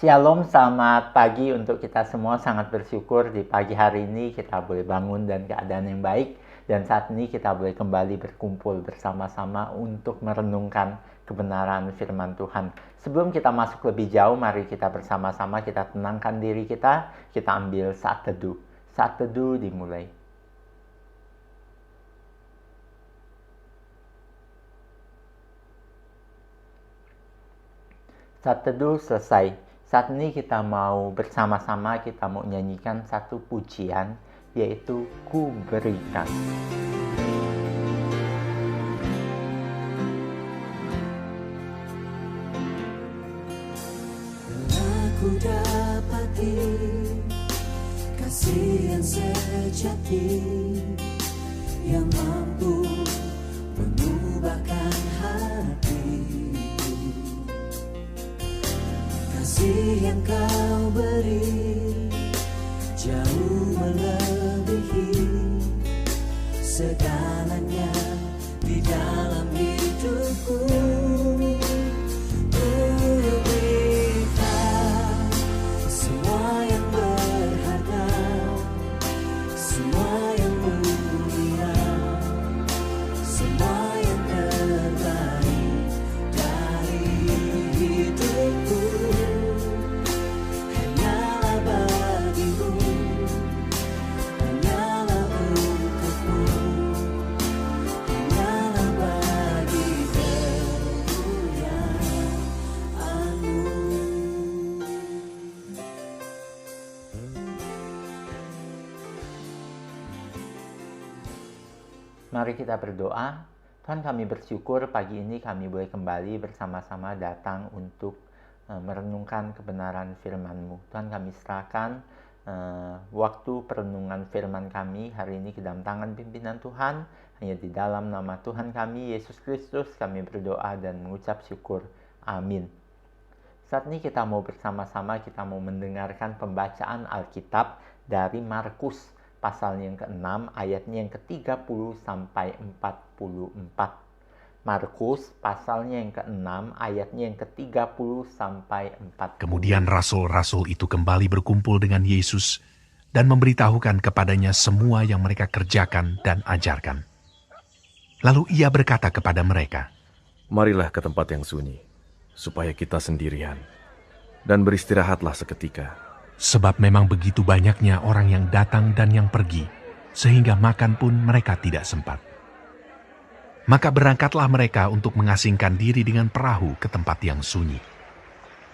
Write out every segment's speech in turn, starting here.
Shalom, selamat pagi untuk kita semua. Sangat bersyukur di pagi hari ini kita boleh bangun dan keadaan yang baik. Dan saat ini kita boleh kembali berkumpul bersama-sama untuk merenungkan kebenaran firman Tuhan. Sebelum kita masuk lebih jauh, mari kita bersama-sama kita tenangkan diri kita ambil saat teduh. Saat teduh dimulai. Saat teduh selesai. Saat ini kita mau bersama-sama kita mau nyanyikan satu pujian, yaitu Ku Berikan. Aku dapati kasih yang sejati yang mampu mengubahkan hatiku. Kasih yang kau beri jauh melebihi segalanya di dalam hidupku. Berikan semua yang berharga, semua yang mulia, semua yang terbaik dari hidupku. Hanyalah bagimu, hanyalah untukmu, hanyalah bagi kemuliaan-Mu. Mari kita berdoa. Tuhan, kami bersyukur pagi ini kami boleh kembali bersama-sama datang untuk merenungkan kebenaran firman-Mu. Tuhan, kami serahkan waktu perenungan firman kami hari ini ke dalam tangan pimpinan Tuhan. Hanya di dalam nama Tuhan kami, Yesus Kristus, kami berdoa dan mengucap syukur. Amin. Saat ini kita mau bersama-sama, kita mau mendengarkan pembacaan Alkitab dari Markus pasal yang ke-6, ayatnya yang ke-30 sampai 44. Markus pasalnya yang ke-6, ayatnya yang ke-30 sampai 44. Kemudian rasul-rasul itu kembali berkumpul dengan Yesus dan memberitahukan kepadanya semua yang mereka kerjakan dan ajarkan. Lalu ia berkata kepada mereka, Marilah ke tempat yang sunyi, supaya kita sendirian, dan beristirahatlah seketika. sebab memang begitu banyaknya orang yang datang dan yang pergi, sehingga makan pun mereka tidak sempat. Maka berangkatlah mereka untuk mengasingkan diri dengan perahu ke tempat yang sunyi.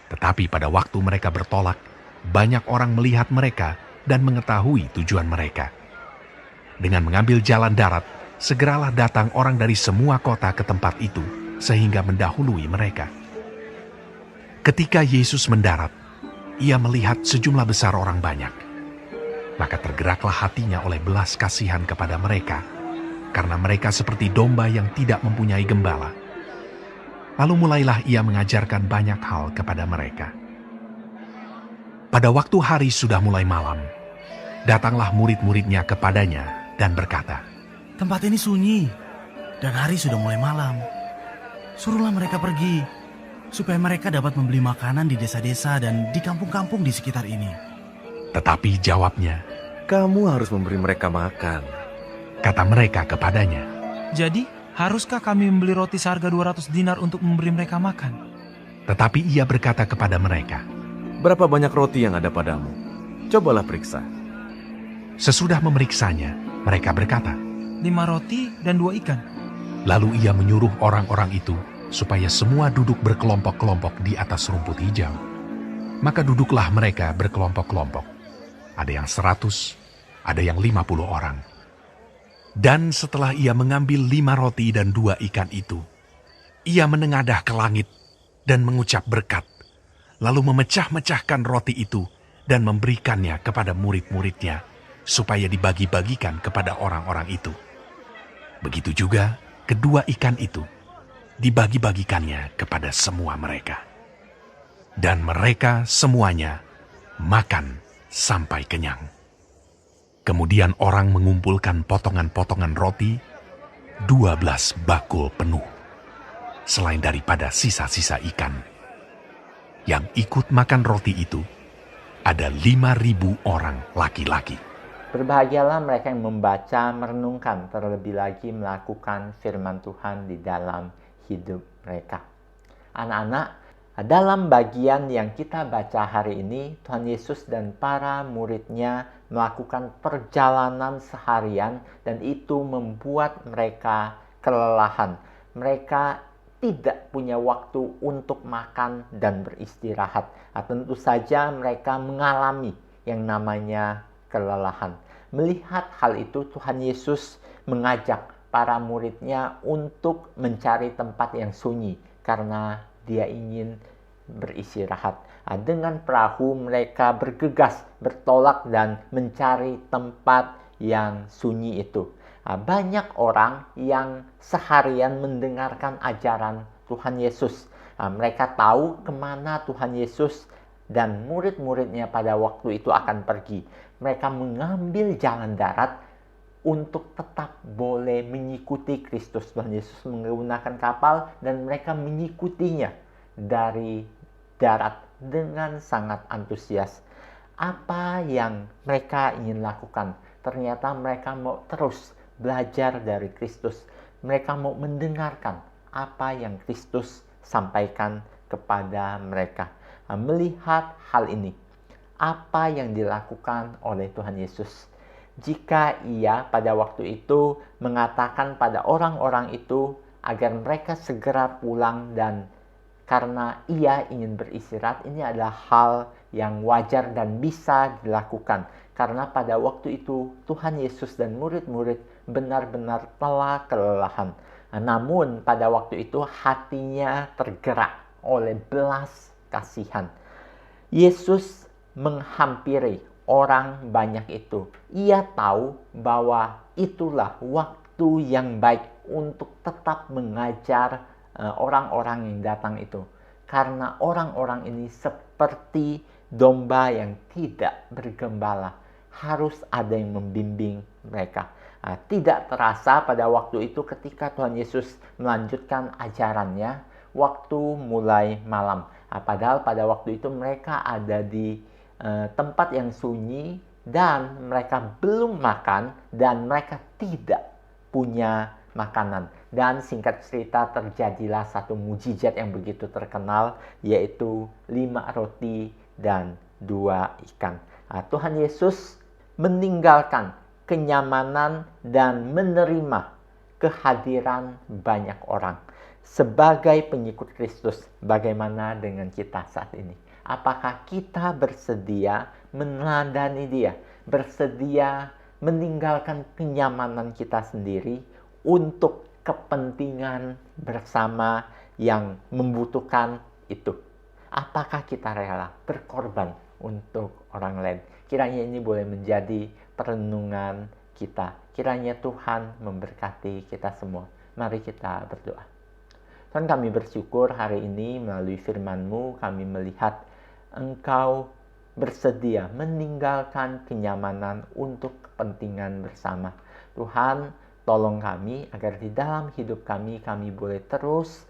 Tetapi pada waktu mereka bertolak, banyak orang melihat mereka dan mengetahui tujuan mereka. Dengan mengambil jalan darat, segeralah datang orang dari semua kota ke tempat itu, sehingga mendahului mereka. Ketika Yesus mendarat, ia melihat sejumlah besar orang banyak. Maka tergeraklah hatinya oleh belas kasihan kepada mereka, karena mereka seperti domba yang tidak mempunyai gembala. Lalu mulailah ia mengajarkan banyak hal kepada mereka. Pada waktu hari sudah mulai malam, datanglah murid-muridnya kepadanya dan berkata, Tempat ini sunyi, dan hari sudah mulai malam. Suruhlah mereka pergi, supaya mereka dapat membeli makanan di desa-desa dan di kampung-kampung di sekitar ini. tetapi jawabnya, Kamu harus memberi mereka makan. kata mereka kepadanya, Jadi, haruskah kami membeli roti seharga 200 dinar untuk memberi mereka makan? tetapi ia berkata kepada mereka, Berapa banyak roti yang ada padamu? Cobalah periksa. sesudah memeriksanya, mereka berkata, 5 roti dan 2 ikan. lalu ia menyuruh orang-orang itu supaya semua duduk berkelompok-kelompok di atas rumput hijau. Maka duduklah mereka berkelompok-kelompok. Ada yang 100, ada yang 50 orang. Dan setelah ia mengambil 5 roti dan 2 ikan itu, ia menengadah ke langit dan mengucap berkat, lalu memecah-mecahkan roti itu dan memberikannya kepada murid-muridnya, supaya dibagi-bagikan kepada orang-orang itu. Begitu juga kedua ikan itu dibagi-bagikannya kepada semua mereka. Dan mereka semuanya makan sampai kenyang. Kemudian orang mengumpulkan potongan-potongan roti, 12 bakul penuh, selain daripada sisa-sisa ikan. Yang ikut makan roti itu ada 5.000 orang laki-laki. Berbahagialah mereka yang membaca, merenungkan, terlebih lagi melakukan firman Tuhan di dalam hidup mereka. Anak-anak, dalam bagian yang kita baca hari ini, Tuhan Yesus dan para muridnya melakukan perjalanan seharian dan itu membuat mereka kelelahan. Mereka tidak punya waktu untuk makan dan beristirahat. Tentu saja mereka mengalami yang namanya kelelahan. Melihat hal itu, Tuhan Yesus mengajak para muridnya untuk mencari tempat yang sunyi karena dia ingin beristirahat. Dengan perahu mereka bergegas, bertolak dan mencari tempat yang sunyi itu. Banyak orang yang seharian mendengarkan ajaran Tuhan Yesus. Mereka tahu kemana Tuhan Yesus dan murid-muridnya pada waktu itu akan pergi. Mereka mengambil jalan darat untuk tetap boleh mengikuti Kristus. Tuhan Yesus menggunakan kapal dan mereka mengikutinya dari darat dengan sangat antusias. Apa yang mereka ingin lakukan? Ternyata mereka mau terus belajar dari Kristus. Mereka mau mendengarkan apa yang Kristus sampaikan kepada mereka. Melihat hal ini, apa yang dilakukan oleh Tuhan Yesus? Jika ia pada waktu itu mengatakan pada orang-orang itu agar mereka segera pulang dan karena ia ingin beristirahat, ini adalah hal yang wajar dan bisa dilakukan. Karena pada waktu itu Tuhan Yesus dan murid-murid benar-benar telah kelelahan. Namun pada waktu itu hatinya tergerak oleh belas kasihan. Yesus menghampiri orang banyak itu. Ia tahu bahwa itulah waktu yang baik untuk tetap mengajar orang-orang yang datang itu. Karena orang-orang ini seperti domba yang tidak bergembala. Harus ada yang membimbing mereka. Tidak terasa pada waktu itu ketika Tuhan Yesus melanjutkan ajarannya, waktu mulai malam. Padahal pada waktu itu mereka ada di tempat yang sunyi dan mereka belum makan dan mereka tidak punya makanan. Dan singkat cerita terjadilah satu mujizat yang begitu terkenal, yaitu 5 roti dan 2 ikan. Tuhan Yesus meninggalkan kenyamanan dan menerima kehadiran banyak orang. Sebagai pengikut Kristus, bagaimana dengan kita saat ini? Apakah kita bersedia meneladani Dia? Bersedia meninggalkan kenyamanan kita sendiri untuk kepentingan bersama yang membutuhkan itu? Apakah kita rela berkorban untuk orang lain? Kiranya ini boleh menjadi perenungan kita. Kiranya Tuhan memberkati kita semua. Mari kita berdoa. Tuhan, kami bersyukur hari ini melalui firman-Mu kami melihat Engkau bersedia meninggalkan kenyamanan untuk kepentingan bersama. Tuhan, tolong kami agar di dalam hidup kami boleh terus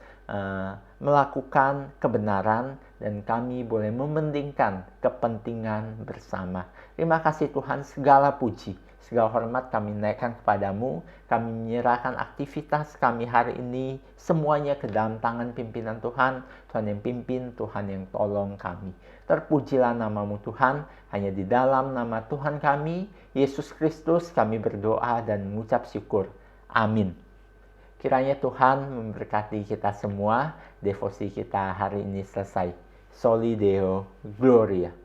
melakukan kebenaran dan kami boleh mementingkan kepentingan bersama. Terima kasih Tuhan, segala puji, segala hormat kami naikkan kepadamu. Kami menyerahkan aktivitas kami hari ini semuanya ke dalam tangan pimpinan Tuhan. Tuhan yang pimpin, Tuhan yang tolong kami. Terpujilah namamu Tuhan, hanya di dalam nama Tuhan kami, Yesus Kristus, kami berdoa dan mengucap syukur. Amin. Kiranya Tuhan memberkati kita semua. Devosi kita hari ini selesai. Soli Deo Gloria.